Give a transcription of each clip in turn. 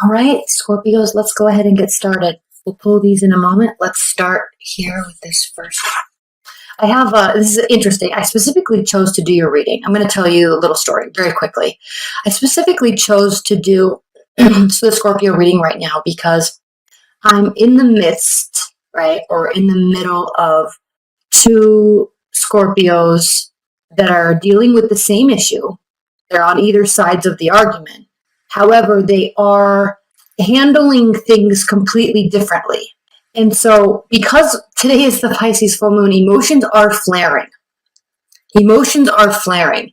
All right, Scorpios, let's go ahead and get started. We'll pull these in a moment. Let's start here with this first. I have, this is interesting. I specifically chose to do your reading. I'm going to tell you a little story very quickly. I specifically chose to do the Scorpio reading right now because I'm in the midst, right, or in the middle of two Scorpios that are dealing with the same issue. They're on either sides of the argument. However, they are handling things completely differently. And so, because today is the Pisces full moon, emotions are flaring. Emotions are flaring.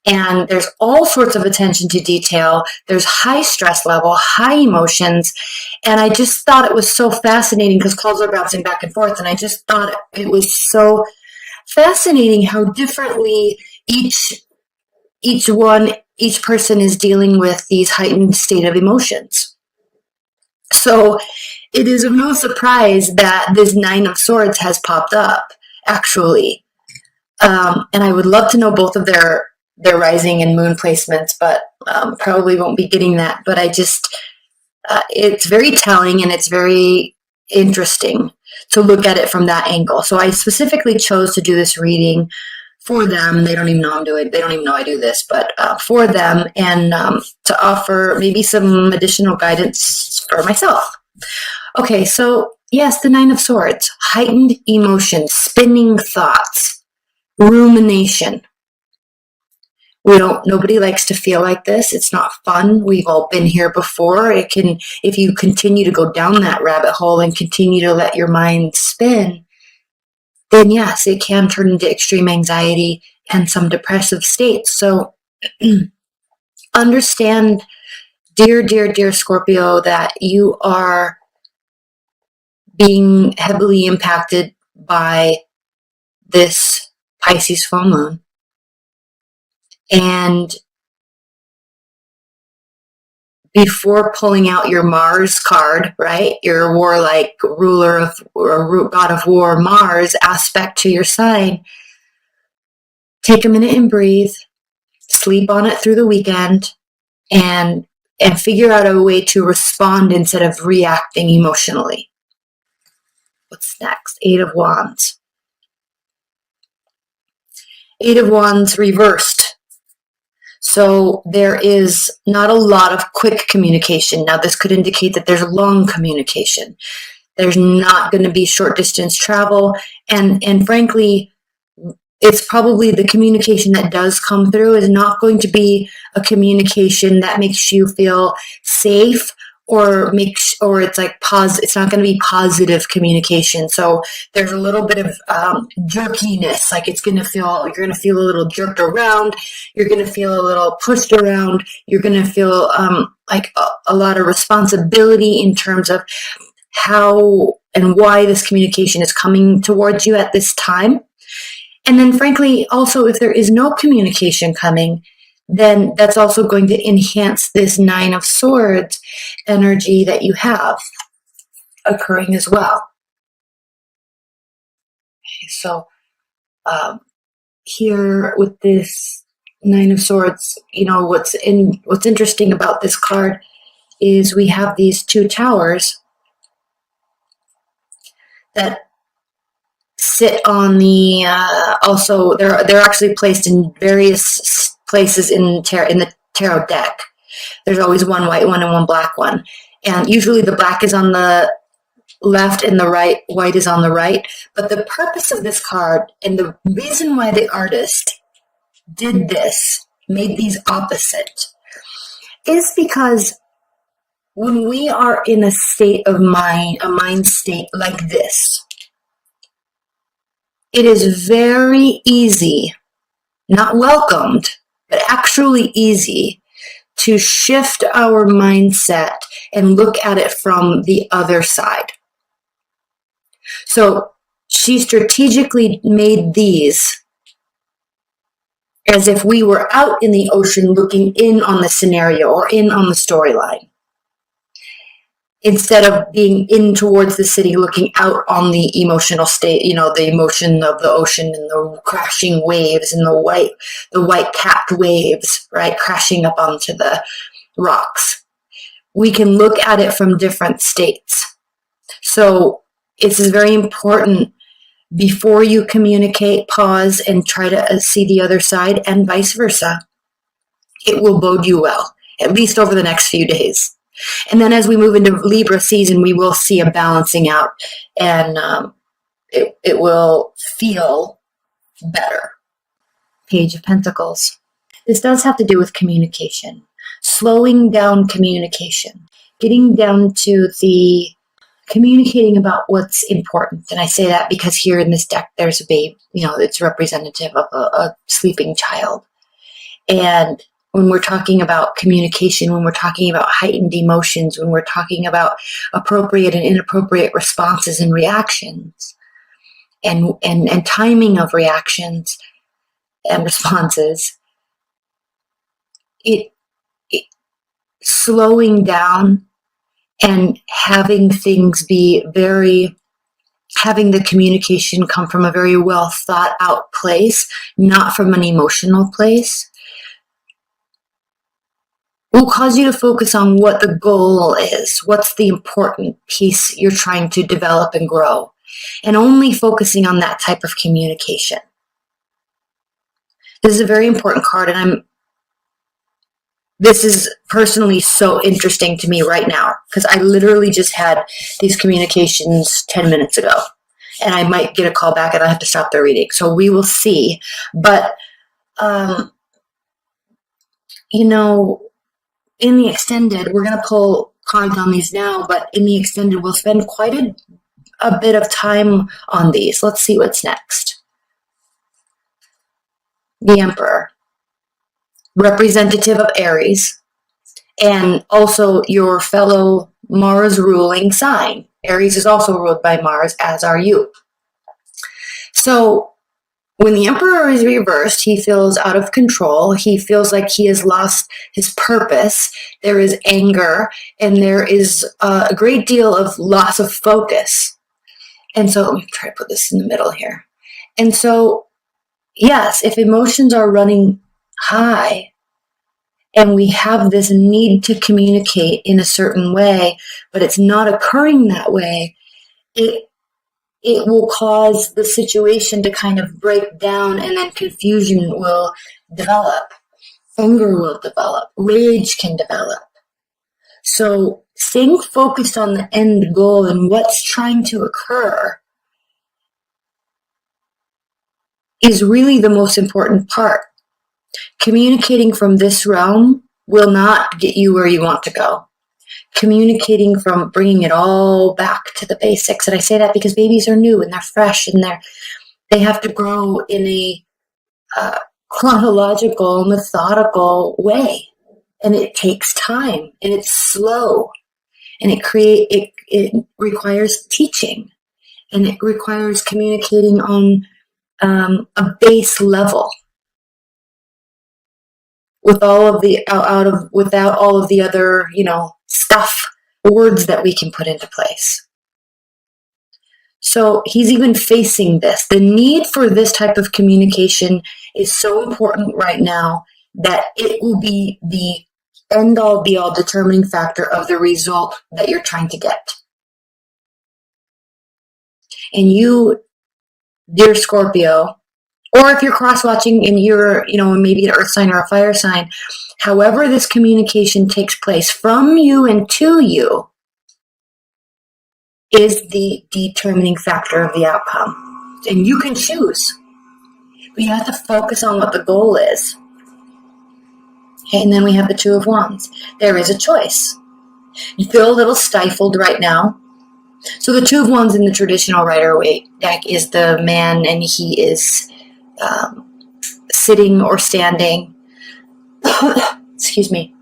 And there's all sorts of attention to detail. There's high stress level, high emotions. And I just thought it was so fascinating because calls are bouncing back and forth. And I just thought it was so fascinating how differently each person is dealing with these heightened state of emotions. So it is of no surprise that this Nine of Swords has popped up, actually. And I would love to know both of their rising and moon placements, but probably won't be getting that. But I just, it's very telling and it's very interesting to look at it from that angle. So I specifically chose to do this reading for them. They don't even know they don't even know I do this, but for them, and to offer maybe some additional guidance for myself. Okay, so yes, the Nine of Swords, heightened emotions, spinning thoughts, rumination. Nobody likes to feel like this. It's not fun. We've all been here before. If you continue to go down that rabbit hole and continue to let your mind spin, then yes, it can turn into extreme anxiety and some depressive states. So understand, dear, dear, dear Scorpio, that you are being heavily impacted by this Pisces full moon. And before pulling out your Mars card, right, your warlike ruler of, or god of war, Mars aspect to your sign, take a minute and breathe, sleep on it through the weekend, and figure out a way to respond instead of reacting emotionally. What's next? Eight of Wands. Eight of Wands reversed. So there is not a lot of quick communication. Now, this could indicate that there's long communication. There's not going to be short distance travel. And frankly, it's probably the communication that does come through is not going to be a communication that makes you feel safe or it's like it's not going to be positive communication. So there's a little bit of jerkiness, like you're going to feel a little jerked around, you're going to feel a little pushed around, you're going to feel like a lot of responsibility in terms of how and why this communication is coming towards you at this time. And then frankly, also, if there is no communication coming, then that's also going to enhance this Nine of Swords energy that you have occurring as well. Okay, so here with this Nine of Swords, what's interesting about this card is we have these two towers that sit on the also they're actually placed in various places in the tarot deck. There's always one white one and one black one, and usually the black is on the left and the white is on the right. But the purpose of this card and the reason why the artist did this, made these opposite, is because when we are in a state of mind, a mind state like this, it is very easy, not welcomed, but actually easy to shift our mindset and look at it from the other side. So she strategically made these as if we were out in the ocean looking in on the scenario or in on the storyline, instead of being in towards the city looking out on the emotional state, the emotion of the ocean and the crashing waves and the white capped waves, right, crashing up onto the rocks. we can look at it from different states. So it's very important, before you communicate, pause and try to see the other side, and vice versa. It will bode you well, at least over the next few days. And then as we move into Libra season, we will see a balancing out, and it will feel better. Page of Pentacles. This does have to do with communication. Slowing down communication. Getting down to the communicating about what's important. And I say that because here in this deck, there's a babe, it's representative of a sleeping child. And when we're talking about communication, when we're talking about heightened emotions, when we're talking about appropriate and inappropriate responses and reactions, and timing of reactions and responses, it slowing down and having things having the communication come from a very well thought out place, not from an emotional place, will cause you to focus on what the goal is, what's the important piece you're trying to develop and grow, and only focusing on that type of communication. This is a very important card, and this is personally so interesting to me right now, because I literally just had these communications 10 minutes ago, and I might get a call back and I have to stop the reading. So we will see. But, in the extended, we're going to pull cards on these now, but in the extended, we'll spend quite a bit of time on these. Let's see what's next. The Emperor. Representative of Aries, and also your fellow Mars ruling sign. Aries is also ruled by Mars, as are you. So when the Emperor is reversed, he feels out of control. He feels like he has lost his purpose. There is anger, and there is a great deal of loss of focus. And so let me try to put this in the middle here. And so, yes, if emotions are running high, and we have this need to communicate in a certain way, but it's not occurring that way, it will cause the situation to kind of break down, and then confusion will develop. Anger will develop. Rage can develop. So staying focused on the end goal and what's trying to occur is really the most important part. Communicating from this realm will not get you where you want to go. Communicating from bringing it all back to the basics. And I say that because babies are new and they're fresh, and they have to grow in a chronological, methodical way. And it takes time, and it's slow, and it requires teaching, and it requires communicating on a base level, with all of the without all of the other, words that we can put into place. So he's even facing this. The need for this type of communication is so important right now that it will be the end-all, be-all determining factor of the result that you're trying to get. And you, dear Scorpio, or if you're cross-watching and you're, maybe an earth sign or a fire sign, however this communication takes place from you and to you is the determining factor of the outcome. And you can choose, but you have to focus on what the goal is. Okay, and then we have the Two of Wands. There is a choice. You feel a little stifled right now. So the Two of Wands in the traditional Rider-Waite deck is the man, and he is sitting or standing. Excuse me.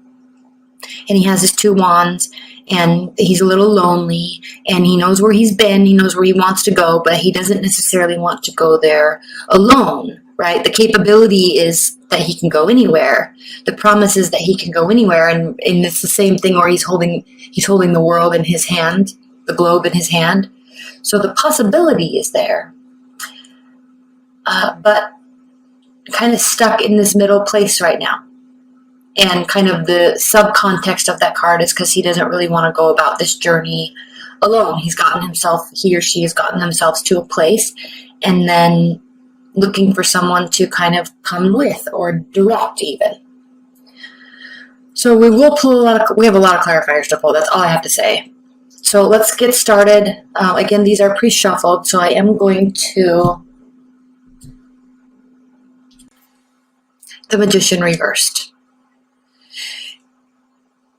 And he has his two wands, and he's a little lonely, and he knows where he's been, he knows where he wants to go, but he doesn't necessarily want to go there alone, right? The capability is that he can go anywhere. The promise is that he can go anywhere, and it's the same thing where he's holding the world in his hand, the globe in his hand. So the possibility is there. But kind of stuck in this middle place right now. And kind of the subcontext of that card is because he doesn't really want to go about this journey alone. He or she has gotten themselves to a place and then looking for someone to kind of come with or direct even. So we will pull we have a lot of clarifiers to pull. That's all I have to say. So let's get started. Again, these are pre-shuffled, so I am going to the Magician reversed.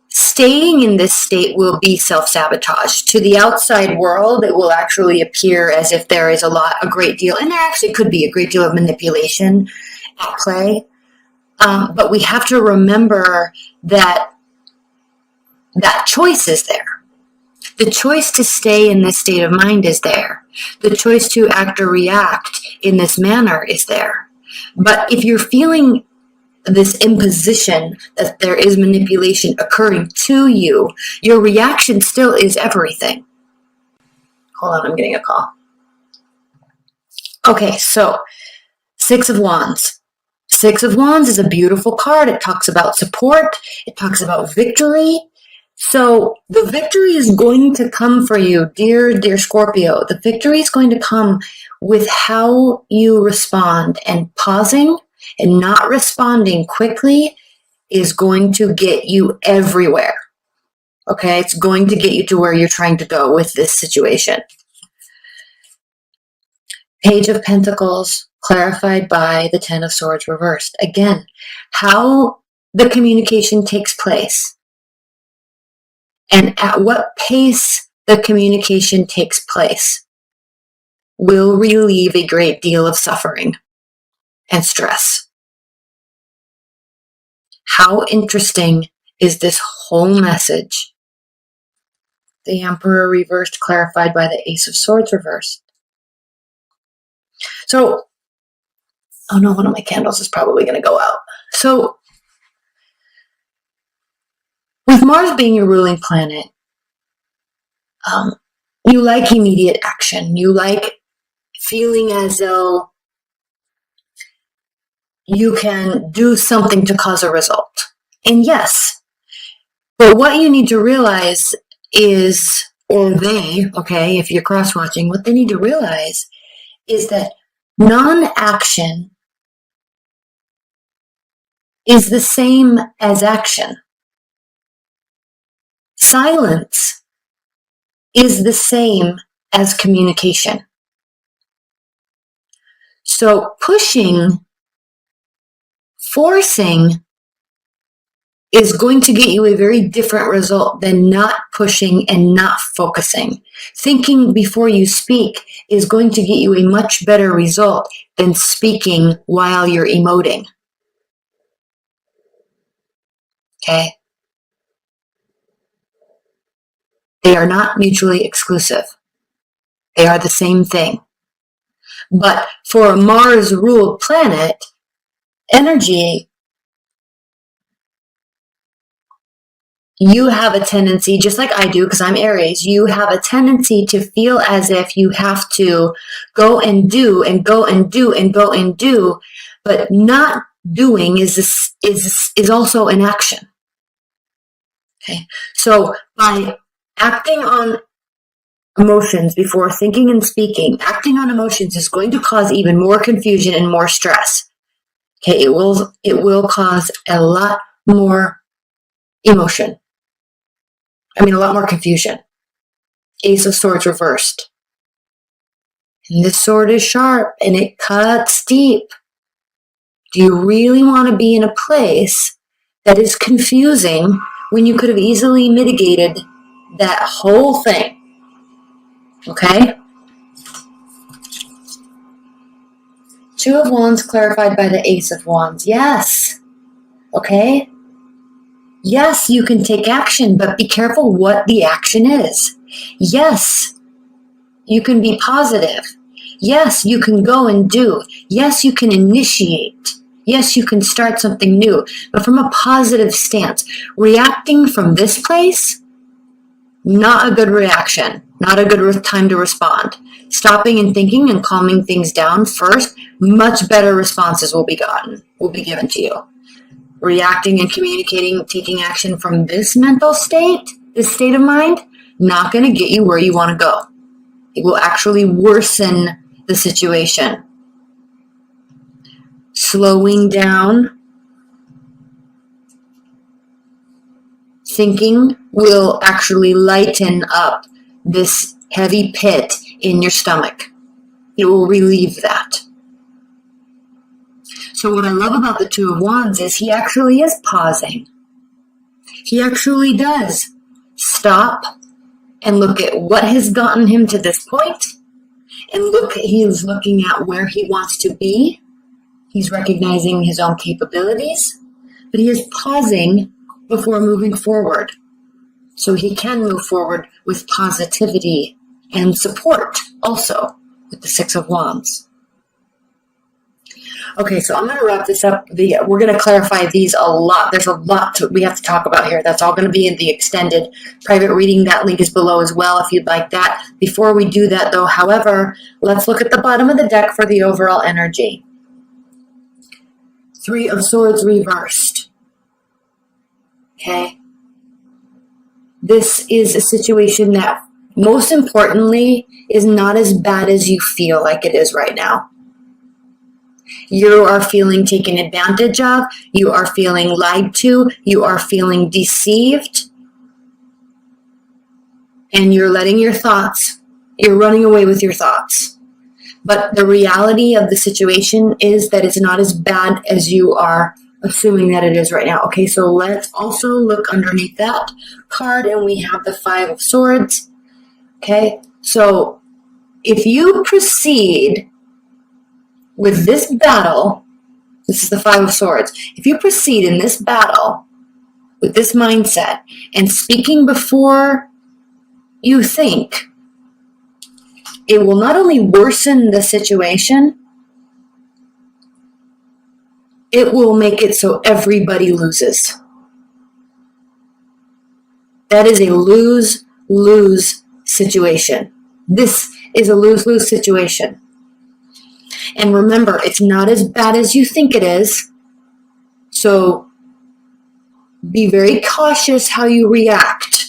Staying in this state will be self-sabotage. To the outside world, it will actually appear as if there is a great deal, and there actually could be a great deal of manipulation at play. But we have to remember that choice is there. The choice to stay in this state of mind is there. The choice to act or react in this manner is there. But if you're feeling this imposition that there is manipulation occurring to you, your reaction still is everything. Hold on, I'm getting a call. Okay, so Six of Wands. Six of Wands is a beautiful card. It talks about support. It talks about victory. So the victory is going to come for you, dear Scorpio. The victory is going to come with how you respond, and pausing and not responding quickly is going to get you everywhere. Okay, it's going to get you to where you're trying to go with this situation. Page of Pentacles, clarified by the Ten of Swords reversed. Again, how the communication takes place and at what pace the communication takes place will relieve a great deal of suffering and stress. How interesting is this whole message? The Emperor reversed, clarified by the Ace of Swords reversed. So, oh no, one of my candles is probably going to go out. So, with Mars being your ruling planet, you like immediate action. You like feeling as though you can do something to cause a result. And yes, but what you need to realize is, or they, okay, if you're cross-watching, what they need to realize is that non-action is the same as action. Silence is the same as communication. So pushing, forcing is going to get you a very different result than not pushing and not focusing. Thinking before you speak is going to get you a much better result than speaking while you're emoting. Okay? They are not mutually exclusive. They are the same thing. But for a Mars-ruled planet, energy, you have a tendency, just like I do because I'm Aries, you have a tendency to feel as if you have to go and do and go and do and go and do, but not doing is also an action. Okay, so by acting on emotions before thinking and speaking, acting on emotions is going to cause even more confusion and more stress. Okay, it will cause a lot more emotion. A lot more confusion. Ace of Swords reversed. And this sword is sharp and it cuts deep. Do you really want to be in a place that is confusing when you could have easily mitigated that whole thing? Okay? Two of Wands clarified by the Ace of Wands. Yes. Okay? Yes, you can take action, but be careful what the action is. Yes, you can be positive. Yes, you can go and do. Yes, you can initiate. Yes, you can start something new, but from a positive stance. Reacting from this place, not a good reaction, not a good time to respond. Stopping and thinking and calming things down first, much better responses will be given to you. reacting and communicating, taking action from this mental state, this state of mind, not going to get you where you want to go. It will actually worsen the situation. Slowing down, thinking will actually lighten up this heavy pit in your stomach. It will relieve that. So what I love about the Two of Wands is he actually is pausing. He actually does stop and look at what has gotten him to this point, and he is looking at where he wants to be. He's recognizing his own capabilities, but he is pausing before moving forward. So he can move forward with positivity and support also with the Six of Wands. Okay, so I'm going to wrap this up. We're going to clarify these a lot. There's a lot we have to talk about here. That's all going to be in the extended private reading. That link is below as well if you'd like that. Before we do that, though, however, let's look at the bottom of the deck for the overall energy. Three of Swords reversed. Okay. This is a situation that, most importantly, is not as bad as you feel like it is right now. You are feeling taken advantage of. You are feeling lied to. You are feeling deceived. And you're letting your thoughts, you're running away with your thoughts. But the reality of the situation is that it's not as bad as you are assuming that it is right now. Okay, so let's also look underneath that card, and we have the Five of Swords. Okay, so if you proceed with this battle, this is the Five of Swords. If you proceed in this battle with this mindset and speaking before you think, it will not only worsen the situation, it will make it so everybody loses. That is a lose-lose situation. This is a lose-lose situation. And remember, it's not as bad as you think it is. So be very cautious how you react.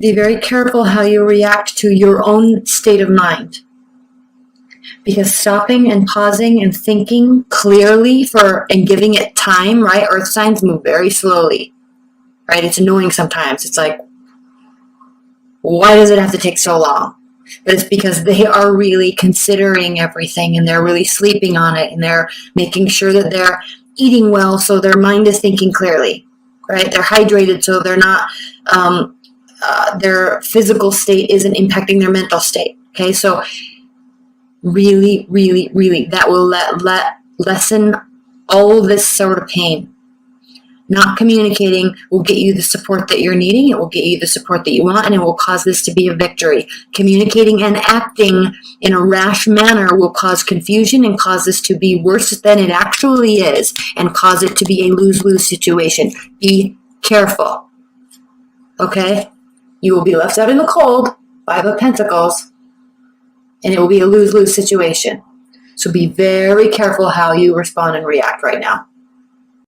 Be very careful how you react to your own state of mind. Because stopping and pausing and thinking clearly and giving it time, right? Earth signs move very slowly, right? It's annoying sometimes. It's like, why does it have to take so long? But it's because they are really considering everything, and they're really sleeping on it, and they're making sure that they're eating well so their mind is thinking clearly, right? They're hydrated so they're not, their physical state isn't impacting their mental state. Okay, so really, really, really, that will lessen all this sort of pain. Not communicating will get you the support that you're needing. It will get you the support that you want, and it will cause this to be a victory. Communicating and acting in a rash manner will cause confusion and cause this to be worse than it actually is, and cause it to be a lose-lose situation. Be careful. Okay? You will be left out in the cold, Five of Pentacles, and it will be a lose-lose situation. So be very careful how you respond and react right now.